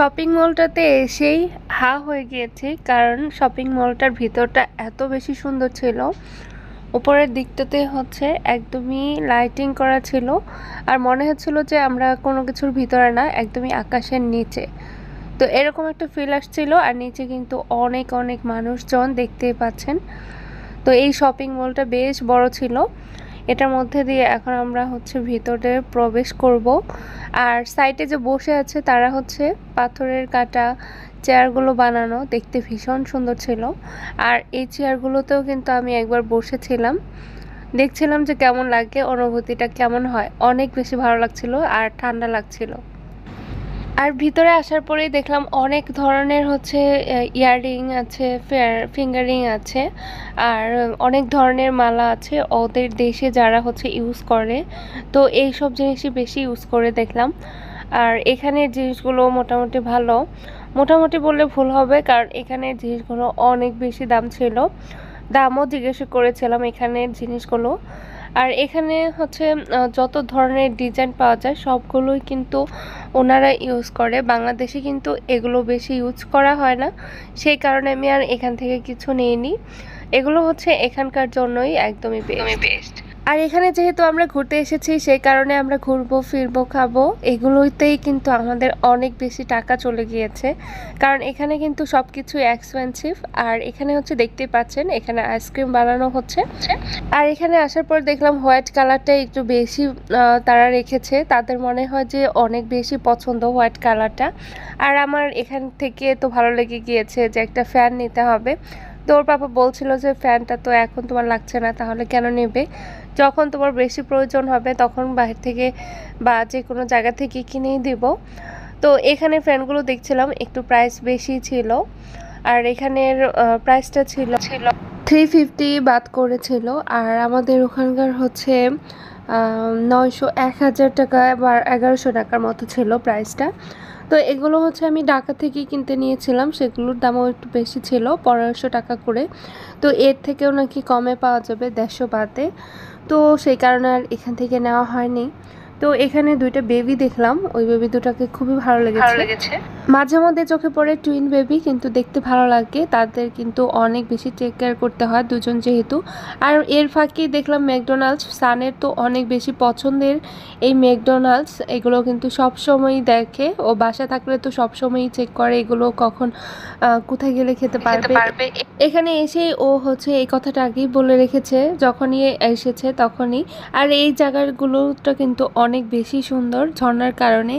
Shopping মলটাতে এসেই হা হয়ে গিয়েছি, কারণ শপিং মলটার ভিতরটা এত বেশি সুন্দর ছিল। উপরের দিকটাতে হচ্ছে একদমই লাইটিং করা ছিল, আর মনে হচ্ছিল যে আমরা কোনো কিছুর ভিতরে না, একদমই আকাশের নিচে। তো এরকম একটা ফিল আসছিল। আর নিচে কিন্তু অনেক অনেক মানুষজন দেখতেই পাচ্ছেন। তো এই শপিং মলটা বেশ বড় ছিল। এটার মধ্যে দিয়ে এখন আমরা হচ্ছে ভিতরে প্রবেশ করব। আর সাইডে যে বসে আছে তারা হচ্ছে পাথরের কাটা চেয়ারগুলো বানানো, দেখতে ভীষণ সুন্দর ছিল। আর এই চেয়ারগুলোতেও কিন্তু আমি একবার বসেছিলাম, দেখছিলাম যে কেমন লাগে, অনুভূতিটা কেমন হয়। অনেক বেশি ভালো লাগছিল আর ঠান্ডা লাগছিল। আর ভিতরে আসার পরেই দেখলাম অনেক ধরনের হচ্ছে ইয়াররিং আছে, ফিঙ্গারিং আছে, আর অনেক ধরনের মালা আছে ওদের দেশে যারা হচ্ছে ইউজ করে। তো এই সব জিনিসই বেশি ইউজ করে দেখলাম। আর এখানের জিনিসগুলো মোটামুটি ভালো, মোটামুটি বললে ভুল হবে, কারণ এখানের জিনিসগুলো অনেক বেশি দাম ছিল। দামও জিজ্ঞাসা করেছিলাম এখানের জিনিসগুলো। আর এখানে হচ্ছে যত ধরনের ডিজাইন পাওয়া যায় সবগুলোই কিন্তু ওনারা ইউজ করে। বাংলাদেশে কিন্তু এগুলো বেশি ইউজ করা হয় না, সেই কারণে আমি আর এখান থেকে কিছু নিইনি। এগুলো হচ্ছে এখানকার জন্যই একদমই বেস্ট। আর এখানে যেহেতু আমরা ঘুরতে এসেছি, সেই কারণে আমরা ঘুরবো ফিরবো খাবো এগুলোতেই কিন্তু আমাদের অনেক বেশি টাকা চলে গিয়েছে, কারণ এখানে কিন্তু সব কিছুই এক্সপেন্সিভ। আর এখানে হচ্ছে দেখতেই পাচ্ছেন এখানে আইসক্রিম বানানো হচ্ছে। আর এখানে আসার পর দেখলাম হোয়াইট কালারটা একটু বেশি তারা রেখেছে, তাদের মনে হয় যে অনেক বেশি পছন্দ হোয়াইট কালারটা। আর আমার এখান থেকে তো ভালো লেগে গিয়েছে যে একটা ফ্যান নিতে হবে। তো ওর পাপা বলছিল যে ফ্যানটা তো এখন তোমার লাগছে না, তাহলে কেন নেবে, যখন তোমার বেশি প্রয়োজন হবে তখন বাইরে থেকে বা যে কোনো জায়গা থেকে কিনেই দিব। তো এখানে ফ্যানগুলো দেখছিলাম একটু প্রাইস বেশি ছিল। আর এখানের প্রাইসটা ছিল 350 বাদ করেছিল। আর আমাদের ওখানকার হচ্ছে 1000 টাকা বা 1100 টাকার মতো ছিল প্রাইসটা। তো এগুলো হচ্ছে আমি ঢাকা থেকে কিনতে নিয়েছিলাম, সেগুলোর দামও একটু বেশি ছিল, 1500 টাকা করে। তো এর থেকেও নাকি কমে পাওয়া যাবে 150 বাদে। তো সেই কারণে আর এখান থেকে নেওয়া হয়নি। তো এখানে দুইটা বেবি দেখলাম, ওই বেবি দুটাকে খুবই ভালো লেগেছে। মাঝে মধ্যে চোখে পড়ে টুইন বেবি, কিন্তু দেখতে ভালো লাগে, তাদের কিন্তু অনেক বেশি টেক কেয়ার করতে হয় দুজন যেহেতু। আর এর ফাঁকে দেখলাম ম্যাকডোনাল্ডস, সানের তো অনেক বেশি পছন্দের এই ম্যাকডোনাল্ডস। এগুলো কিন্তু সব সময়ই দেখে, ও বাসা থাকলে তো সব সময়ই চেক করে এগুলো কখন কোথায় গেলে খেতে পারবে। এখানে এসেই ও হচ্ছে এই কথাটা আগেই বলে রেখেছে যখনই এসেছে তখনই। আর এই জায়গাগুলোটা কিন্তু অনেক বেশি সুন্দর ঝর্ণার কারণে।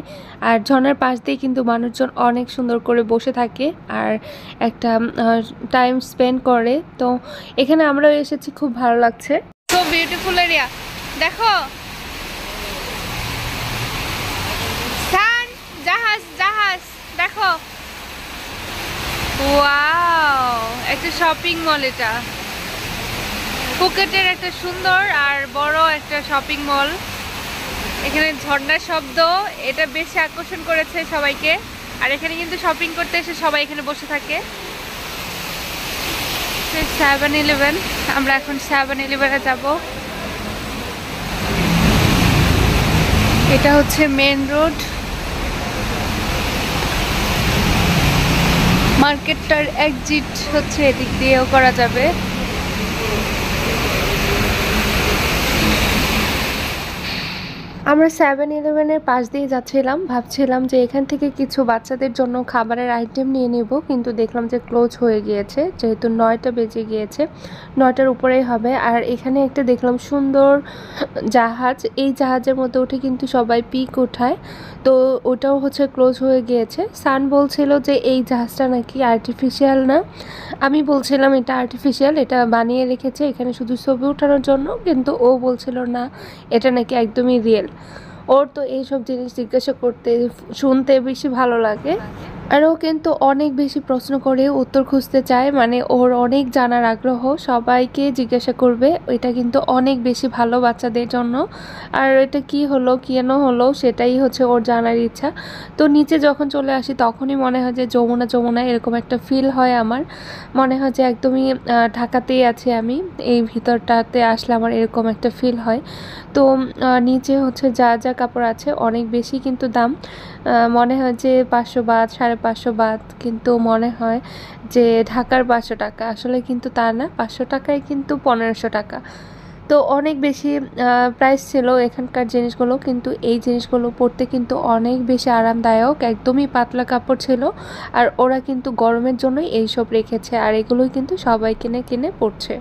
আর ঝর্ণার পাশ দিয়ে কিন্তু মানুষজন অনেক সুন্দর করে বসে থাকে আর একটা টাইম স্পেন্ড করে। তো এখানে আমরাও এসেছি, খুব ভালো লাগছে। সো বিউটিফুল এরিয়া, দেখো সান, জাহাজ জাহাজ দেখো। ওয়াও, একটা শপিং মল, এটা ফুকেটের একটা সুন্দর আর বড় একটা শপিং মল। এখানে ঝর্ণার শব্দ এটা বেশি আকর্ষণ করেছে সবাইকে। আর এখানে কিন্তু শপিং করতে এসে সবাই এখানে বসে থাকে। 7-11, আমরা এখন 7-11-এ যাব। এটা হচ্ছে মেন রোড, মার্কেটটার এক্সিট হচ্ছে এদিক দিয়েও করা যাবে। আমরা 7-11-এর পাশ দিয়ে যাচ্ছিলাম, ভাবছিলাম যে এখান থেকে কিছু বাচ্চাদের জন্য খাবারের আইটেম নিয়ে নেব, কিন্তু দেখলাম যে ক্লোজ হয়ে গিয়েছে, যেহেতু 9টা বেজে গিয়েছে, 9টার উপরেই হবে। আর এখানে একটা দেখলাম সুন্দর জাহাজ, এই জাহাজের মধ্যে উঠে কিন্তু সবাই পিক ওঠায়, তো ওটাও হচ্ছে ক্লোজ হয়ে গিয়েছে। সান বলছিল যে এই জাহাজটা নাকি আর্টিফিশিয়াল না, আমি বলছিলাম এটা আর্টিফিশিয়াল, এটা বানিয়ে রেখেছে এখানে শুধু ছবি ওঠানোর জন্য, কিন্তু ও বলছিল না, এটা নাকি একদমই রিয়েল। ওর তো এইসব জিনিস জিজ্ঞাসা করতে শুনতে বেশি ভালো লাগে। আর ও কিন্তু অনেক বেশি প্রশ্ন করে, উত্তর খুঁজতে চায়, মানে ওর অনেক জানার আগ্রহ, সবাইকে জিজ্ঞাসা করবে। এটা কিন্তু অনেক বেশি ভালো বাচ্চাদের জন্য। আর এটা কি হলো কেন হলো সেটাই হচ্ছে ওর জানার ইচ্ছা। তো নিচে যখন চলে আসি তখনই মনে হয় যে যমুনা যমুনা এরকম একটা ফিল হয় আমার, মনে হয় যে একদমই ঢাকাতেই আছি আমি, এই ভিতরটাতে আসলে আমার এরকম একটা ফিল হয়। তো নিচে হচ্ছে যা যা কাপড় আছে অনেক বেশি কিন্তু দাম, মনে হয় যে 500 বাত 550 বাত, কিন্তু মনে হয় যে ঢাকার 500 টাকা। আসলে কিন্তু তা না, 500 টাকায় কিন্তু 1500 টাকা। তো অনেক বেশি প্রাইস ছিল এখানকার জিনিসগুলো, কিন্তু এই জিনিসগুলো পরতে কিন্তু অনেক বেশি আরামদায়ক, একদমই পাতলা কাপড় ছিল। আর ওরা কিন্তু গরমের জন্যই এইসব রেখেছে, আর এগুলোই কিন্তু সবাই কিনে কিনে পরছে।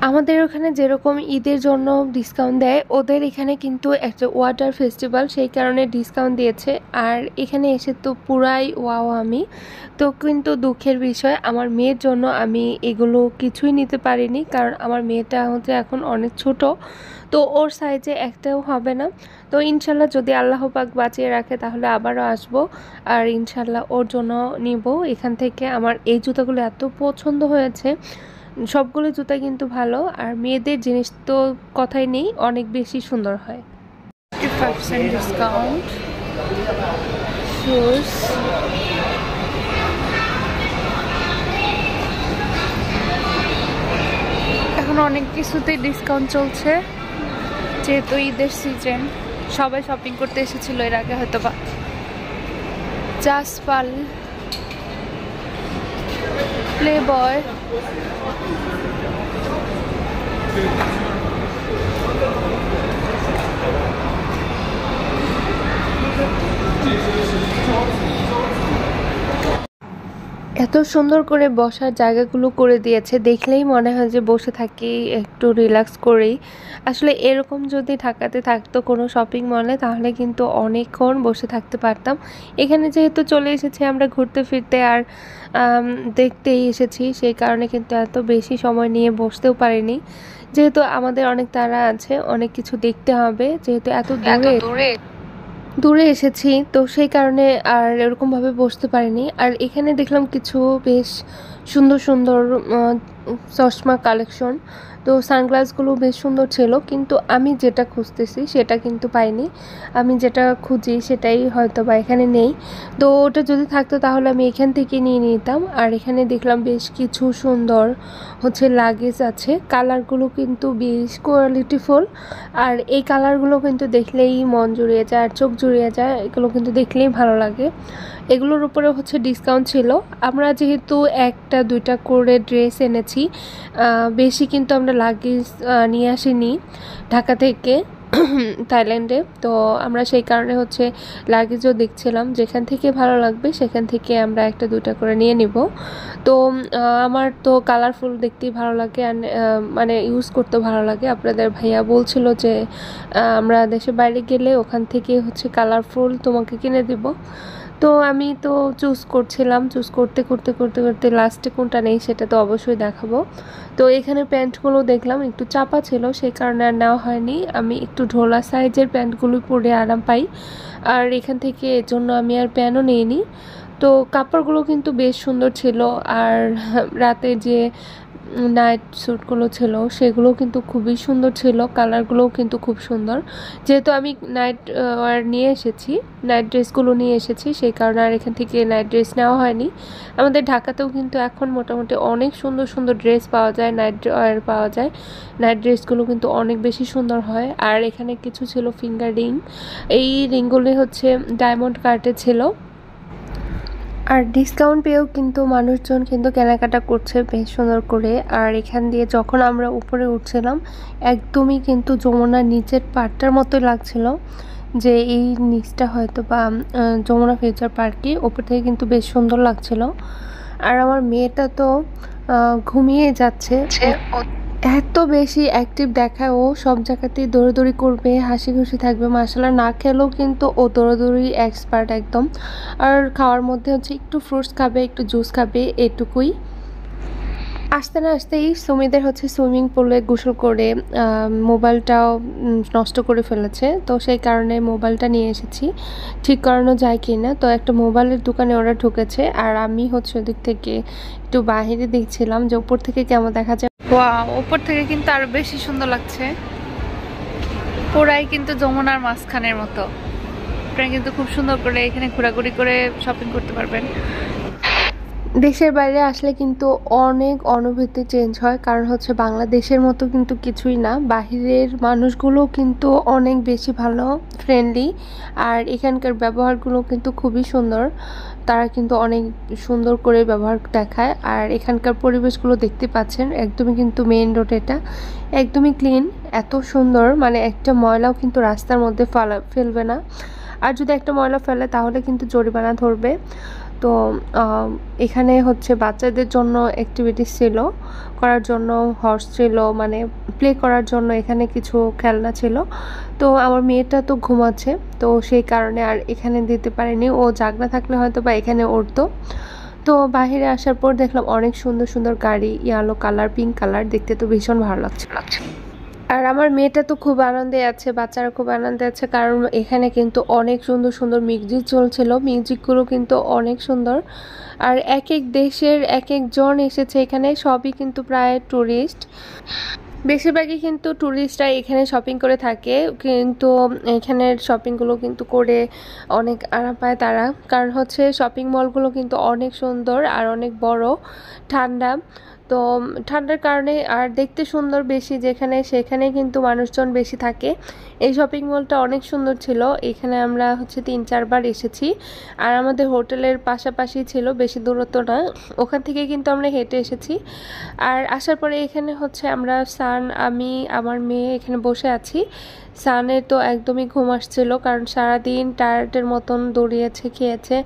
আমাদের ওখানে যেরকম ঈদের জন্য ডিসকাউন্ট দেয়, ওদের এখানে কিন্তু একটা ওয়াটার ফেস্টিভ্যাল, সেই কারণে ডিসকাউন্ট দিয়েছে। আর এখানে এসে তো পুরাই ওয়াও আমি। তো কিন্তু দুঃখের বিষয়, আমার মেয়ের জন্য আমি এগুলো কিছুই নিতে পারিনি, কারণ আমার মেয়েটা হচ্ছে এখন অনেক ছোট, তো ওর সাইজে একটাও হবে না। তো ইনশাল্লাহ যদি আল্লাহ পাক বাঁচিয়ে রাখে তাহলে আবারও আসবো, আর ইনশাল্লাহ ওর জন্য নিব এখান থেকে। আমার এই জুতাগুলো এত পছন্দ হয়েছে, সবগুলো জুতা কিন্তু ভালো, আর মেয়েদের জিনিস তো কথাই নেই, অনেক বেশি সুন্দর হয়। 50% ডিসকাউন্ট শুজ। এখন অনেক কিছুতেই ডিসকাউন্ট চলছে, যেহেতু ঈদের সিজন, সবাই শপিং করতে এসেছিল এর আগে হয়তো বা। জাসপাল, প্লেবয়, এত সুন্দর করে বসার জায়গাগুলো করে দিয়েছে, দেখলেই মনে হয় যে বসে থাকি একটু রিল্যাক্স করেই। আসলে এরকম যদি ঢাকাতে থাকতো কোনো শপিং মলে, তাহলে কিন্তু অনেকক্ষণ বসে থাকতে পারতাম। এখানে যেহেতু চলে এসেছি আমরা ঘুরতে ফিরতে আর দেখতেই এসেছি, সেই কারণে কিন্তু এত বেশি সময় নিয়ে বসতেও পারিনি, যেহেতু আমাদের অনেক তাড়া আছে, অনেক কিছু দেখতে হবে, যেহেতু এত দূরে এসেছি, তো সেই কারণে আর এরকমভাবে বসতে পারিনি। আর এখানে দেখলাম কিছু বেশ সুন্দর সুন্দর চশমা কালেকশন, তো সানগ্লাসগুলো বেশ সুন্দর ছিল, কিন্তু আমি যেটা খুঁজতেছি সেটা কিন্তু পাইনি। আমি যেটা খুঁজি সেটাই হয়তো বা এখানে নেই, তো ওটা যদি থাকতো তাহলে আমি এখান থেকে নিয়ে নিতাম। আর এখানে দেখলাম বেশ কিছু সুন্দর হচ্ছে লাগেজ আছে, কালারগুলো কিন্তু বেশ কোয়ালিটিফুল, আর এই কালারগুলো কিন্তু দেখলেই মন জুড়িয়ে যায় আর চোখ জুড়িয়ে যায়, এগুলো কিন্তু দেখলেই ভালো লাগে। এগুলোর উপরে হচ্ছে ডিসকাউন্ট ছিল। আমরা যেহেতু একটা দুইটা করে ড্রেস এনেছি, বেশি কিন্তু আমরা লাগেজ নিয়ে আসিনি ঢাকা থেকে থাইল্যান্ডে, তো আমরা সেই কারণে হচ্ছে লাগেজও দেখছিলাম, যেখান থেকে ভালো লাগবে সেখান থেকে আমরা একটা দুইটা করে নিয়ে নিব। তো আমার তো কালারফুল দেখতেই ভালো লাগে, আর মানে ইউজ করতে ভালো লাগে। আপনাদের ভাইয়া বলছিল যে আমরা দেশের বাইরে গেলে ওখান থেকে হচ্ছে কালারফুল তোমাকে কিনে দিব। তো আমি তো চুজ করছিলাম, চুজ করতে করতে করতে করতে লাস্টে কোনটা নেই সেটা তো অবশ্যই দেখাবো। তো এখানে প্যান্টগুলো দেখলাম একটু চাপা ছিল, সেই কারণে আর নেওয়া হয়নি। আমি একটু ঢোলা সাইজের প্যান্টগুলো পরে আরাম পাই, আর এখান থেকে এর জন্য আমি আর প্যান্টও নিইনি। তো কাপড়গুলো কিন্তু বেশ সুন্দর ছিল, আর রাতে যে নাইট স্যুটগুলো ছিল সেগুলো কিন্তু খুবই সুন্দর ছিল, কালারগুলোও কিন্তু খুব সুন্দর। যেহেতু আমি নাইট ওয়্যার নিয়ে এসেছি, নাইট ড্রেসগুলো নিয়ে এসেছি, সেই কারণে আর এখান থেকে নাইট ড্রেস নেওয়া হয়নি। আমাদের ঢাকাতেও কিন্তু এখন মোটামুটি অনেক সুন্দর সুন্দর ড্রেস পাওয়া যায়, নাইট ওয়্যার পাওয়া যায়, নাইট ড্রেসগুলো কিন্তু অনেক বেশি সুন্দর হয়। আর এখানে কিছু ছিল ফিঙ্গার রিং, এই রিংগুলি হচ্ছে ডায়মন্ড কাটে ছিল। আর ডিসকাউন্ট পেয়েও কিন্তু মানুষজন কিন্তু কেনাকাটা করছে বেশ সুন্দর করে। আর এখান দিয়ে যখন আমরা উপরে উঠছিলাম, একদমই কিন্তু যমুনার নিচের পার্কটার মতোই লাগছিল, যে এই নিচটা হয়তো বা যমুনা ফিউচার পার্কই, ওপর থেকে কিন্তু বেশ সুন্দর লাগছিল। আর আমার মেয়েটা তো ঘুমিয়ে যাচ্ছে, এত বেশি অ্যাক্টিভ দেখায়, ও সব জায়গাতেই দৌড়াদৌড়ি করবে, হাসি খুশি থাকবে, মাশাআল্লাহ। না খেলেও কিন্তু ও দৌড়াদৌড়ি এক্সপার্ট একদম। আর খাওয়ার মধ্যে হচ্ছে একটু ফ্রুটস খাবে, একটু জুস খাবে, এটুকুই। আসতে না আসতেই সুমিদের হচ্ছে সুইমিং পুলে গোসল করে মোবাইলটাও নষ্ট করে ফেলেছে, তো সেই কারণে মোবাইলটা নিয়ে এসেছি, ঠিক করানো যায় কি না। তো একটা মোবাইলের দোকানে ওরা ঢুকেছে, আর আমি হচ্ছে ওদিক থেকে একটু বাহিরে দেখছিলাম যে উপর থেকে কেমন দেখা যায়। ওয়াও, উপর থেকে কিন্তু আরো বেশি সুন্দর লাগছে, পুরাই কিন্তু যমুনার মাঝখানের মতো। আপনারা কিন্তু খুব সুন্দর করে এখানে ঘোরাঘুরি করে শপিং করতে পারবেন। দেশের বাইরে আসলে কিন্তু অনেক অনুভূতি চেঞ্জ হয়, কারণ হচ্ছে বাংলাদেশের মতো কিন্তু কিছুই না। বাহিরের মানুষগুলো কিন্তু অনেক বেশি ভালো, ফ্রেন্ডলি, আর এখানকার ব্যবহারগুলো কিন্তু খুবই সুন্দর। তারা কিন্তু অনেক সুন্দর করে ব্যবহার দেখায়। আর এখানকার পরিবেশগুলো দেখতে পাচ্ছেন, একদমই কিন্তু মেইন রোড, এটা একদমই ক্লিন, এত সুন্দর, মানে একটা ময়লাও কিন্তু রাস্তার মধ্যে ফেলবে না। আর যদি একটা ময়লা ফেলে তাহলে কিন্তু জরিমানা ধরবে। তো এখানে হচ্ছে বাচ্চাদের জন্য অ্যাক্টিভিটিস ছিল, করার জন্য হর্স ছিল, মানে প্লে করার জন্য এখানে কিছু খেলনা ছিল। তো আমার মেয়েটা তো ঘুমাচ্ছে, তো সেই কারণে আর এখানে দিতে পারিনি। ও জাগনা থাকলে হয়তো বা এখানে উঠতো। তো বাইরে আসার পর দেখলাম অনেক সুন্দর সুন্দর গাড়ি, ইয়েলো কালার, পিঙ্ক কালার, দেখতে তো ভীষণ ভালো লাগছে। আর আমার মেয়েটা তো খুব আনন্দে আছে, বাচ্চারা খুব আনন্দে আছে, কারণ এখানে কিন্তু অনেক সুন্দর সুন্দর মিউজিক চলছিল। মিউজিকগুলো কিন্তু অনেক সুন্দর। আর এক এক দেশের এক একজন এসেছে এখানে, সবই কিন্তু প্রায় ট্যুরিস্ট। বেশিরভাগই কিন্তু ট্যুরিস্টরা এখানে শপিং করে থাকে, কিন্তু এখানের শপিংগুলো কিন্তু করে অনেক আরাম পায় তারা, কারণ হচ্ছে শপিং মলগুলো কিন্তু অনেক সুন্দর আর অনেক বড়, ঠান্ডা। তো ঠান্ডার কারণে আর দেখতে সুন্দর বেশি যেখানে, সেখানে কিন্তু মানুষজন বেশি থাকে। এই শপিং মলটা অনেক সুন্দর ছিল, এখানে আমরা হচ্ছে 3-4 বার এসেছি। আর আমাদের হোটেলের পাশাপাশি ছিল, বেশি দূরত্ব না, ওখান থেকে কিন্তু আমরা হেঁটে এসেছি। আর আসার পরে এখানে হচ্ছে আমরা আমি আমার মেয়ে এখানে বসে আছি। সানের তো একদমই ঘুম আসছিল, কারণ সারাদিন টায়ার্ডের মতন দৌড়িয়েছে, খেয়েছে,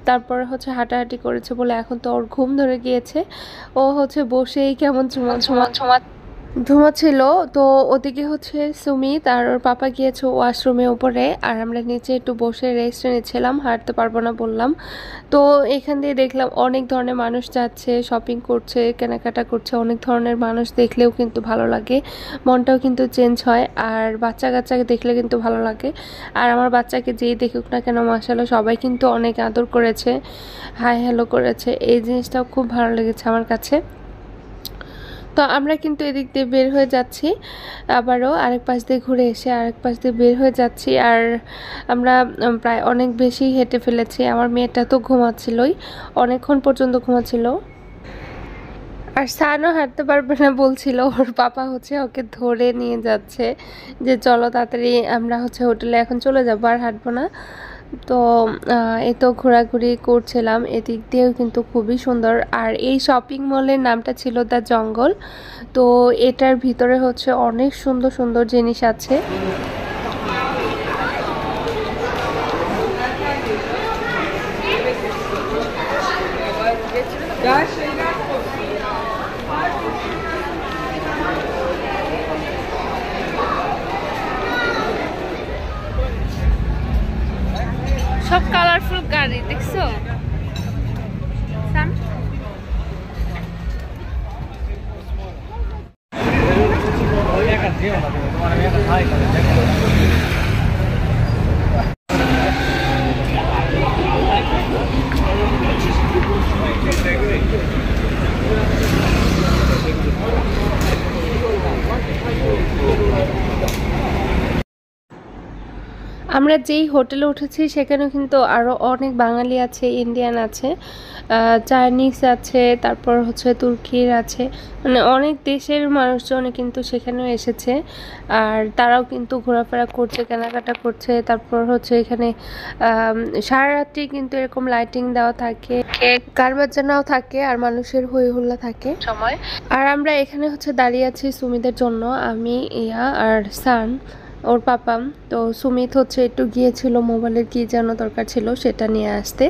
তারপর হচ্ছে হাঁটাহাঁটি করেছে বলে এখন তো ওর ঘুম ধরে গিয়েছে। ও হচ্ছে বসেই কেমন ঘুমাচ্ছিল। তো ওদিকে হচ্ছে সুমিত আর ওর পাপা গিয়েছে ওয়াশরুমে উপরে, আর আমরা নিচে একটু বসে রেস্ট নিচ্ছিলাম, হাঁটতে পারবো না বললাম। তো এখান দিয়ে দেখলাম অনেক ধরনের মানুষ যাচ্ছে, শপিং করছে, কেনাকাটা করছে। অনেক ধরনের মানুষ দেখলেও কিন্তু ভালো লাগে, মনটাও কিন্তু চেঞ্জ হয়। আর বাচ্চা কাচ্চাকে দেখলে কিন্তু ভালো লাগে। আর আমার বাচ্চাকে যেই দেখুক না কেন, মাশাআল্লাহ সবাই কিন্তু অনেক আদর করেছে, হাই হ্যালো করেছে। এই জিনিসটাও খুব ভালো লেগেছে আমার কাছে। তো আমরা কিন্তু এদিক দিয়ে বের হয়ে যাচ্ছি, আবারও আরেক পাশ দিয়ে ঘুরে এসে আরেক পাশ দিয়ে বের হয়ে যাচ্ছি। আর আমরা প্রায় অনেক বেশি হেঁটে ফেলেছি। আমার মেয়েটা তো ঘুমাচ্ছিলই, অনেকক্ষণ পর্যন্ত ঘুমাচ্ছিল। আর সানও হাঁটতে পারবে না বলছিল, ওর পাপা হচ্ছে ওকে ধরে নিয়ে যাচ্ছে যে চলো তাড়াতাড়ি আমরা হচ্ছে হোটেলে এখন চলে যাবো, আর হাঁটবো না। তো এই তো ঘোরাঘুরি করছিলাম, এদিক দিয়েও কিন্তু খুবই সুন্দর। আর এই শপিং মলের নামটা ছিল দ্য জঙ্গল। তো এটার ভিতরে হচ্ছে অনেক সুন্দর সুন্দর জিনিস আছে। সব কালারফুল গাড়ি দেখছো? আমরা যেই হোটেলে উঠেছি সেখানেও কিন্তু আরও অনেক বাঙালি আছে, ইন্ডিয়ান আছে, চাইনিজ আছে, তারপর হচ্ছে তুর্কির আছে, মানে অনেক দেশের মানুষজন কিন্তু সেখানেও এসেছে। আর তারাও কিন্তু ঘোরাফেরা করছে, কেনাকাটা করছে। তারপর হচ্ছে এখানে সারা রাত্রি কিন্তু এরকম লাইটিং দেওয়া থাকে, গান বাজনাও থাকে, আর মানুষের হই হুল্লা থাকে সময়। আর আমরা এখানে হচ্ছে দাঁড়িয়ে আছি সুমিদের জন্য, আমি, ইয়া আর সান, ওর পাপা। তো সুমিত হচ্ছে একটু গিয়েছিল মোবাইলের কি যেন দরকার ছিল সেটা নিয়ে আসতে।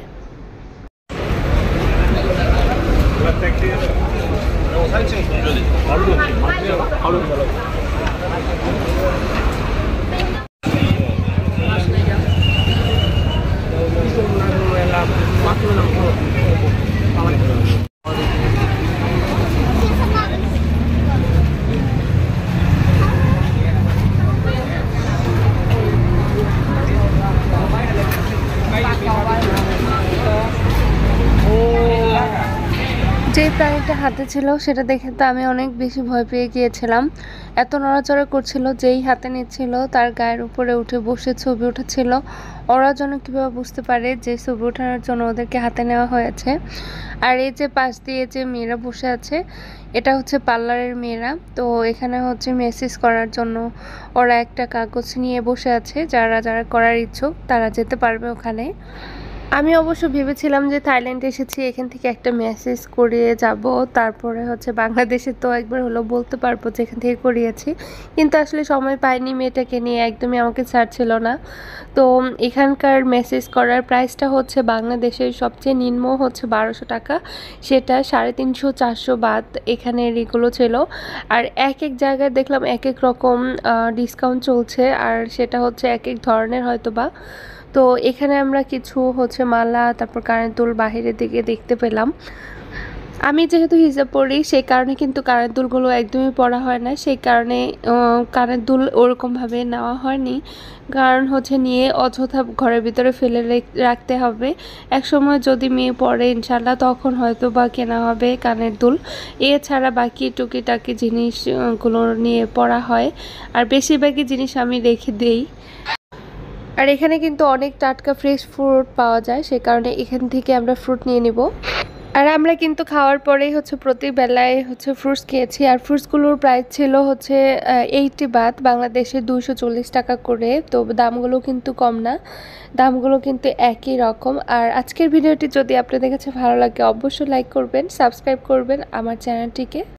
যে প্রাণীটা হাতে ছিল সেটা দেখে তো আমি অনেক বেশি ভয় পেয়ে গিয়েছিলাম। এত নড়াচড়া করছিল, যেই হাতে নিচ্ছিল তার গায়ের উপরে উঠে বসে ছবি উঠেছিল। ওরা যেন কীভাবে বুঝতে পারে যে ছবি ওঠানোর জন্য ওদেরকে হাতে নেওয়া হয়েছে। আর এই যে পাশ দিয়ে যে মেয়েরা বসে আছে, এটা হচ্ছে পার্লারের মেয়েরা। তো এখানে হচ্ছে মেসেজ করার জন্য ওরা একটা কাগজ নিয়ে বসে আছে। যারা যারা করার ইচ্ছুক তারা যেতে পারবে ওখানে। আমি অবশ্য ভেবেছিলাম যে থাইল্যান্ডে এসেছি, এখান থেকে একটা মেসেজ করিয়ে যাব, তারপরে হচ্ছে বাংলাদেশে তো একবার হলো বলতে পারবো যে এখান থেকে করিয়েছি। কিন্তু আসলে সময় পাইনি, মেয়েটাকে নিয়ে একদমই আমাকে ছাড়ছিল না। তো এখানকার মেসেজ করার প্রাইসটা হচ্ছে বাংলাদেশের সবচেয়ে নিম্ন হচ্ছে 1200 টাকা, সেটা 350-400 বাত এখানের এগুলো ছিল। আর এক এক জায়গায় দেখলাম এক এক রকম ডিসকাউন্ট চলছে, আর সেটা হচ্ছে এক এক ধরনের হয়তো বা। তো এখানে আমরা কিছু হচ্ছে মালা, তারপর কানের দুল বাহিরের দিকে দেখতে পেলাম। আমি যেহেতু হিজাব পরি সেই কারণে কিন্তু কানের দুলগুলো একদমই পরা হয় না, সেই কারণে কানের দুল ওরকমভাবে নেওয়া হয়নি। কারণ হচ্ছে নিয়ে অযথা ঘরের ভিতরে ফেলে রাখতে হবে। একসময় যদি মেয়ে পরে ইনশাল্লাহ তখন হয়তো বা কেনা হবে কানের দুল। এছাড়া বাকি টুকিটাকি জিনিসগুলো নিয়ে পরা হয়, আর বেশিরভাগই জিনিস আমি রেখে দিই। আর এখানে কিন্তু অনেক টাটকা ফ্রেশ ফ্রুট পাওয়া যায়, সে কারণে এখান থেকে আমরা ফ্রুট নিয়ে নিব। আর আমরা কিন্তু খাওয়ার পরেই হচ্ছে প্রতি বেলায় হচ্ছে ফ্রুটস খেয়েছি। আর ফ্রুটসগুলোর প্রাইস ছিল হচ্ছে 80 বাত, বাংলাদেশে 240 টাকা করে। তো দামগুলো কিন্তু কম না, দামগুলো কিন্তু একই রকম। আর আজকের ভিডিওটি যদি আপনাদের কাছে ভালো লাগে অবশ্যই লাইক করবেন, সাবস্ক্রাইব করবেন আমার চ্যানেলটিকে।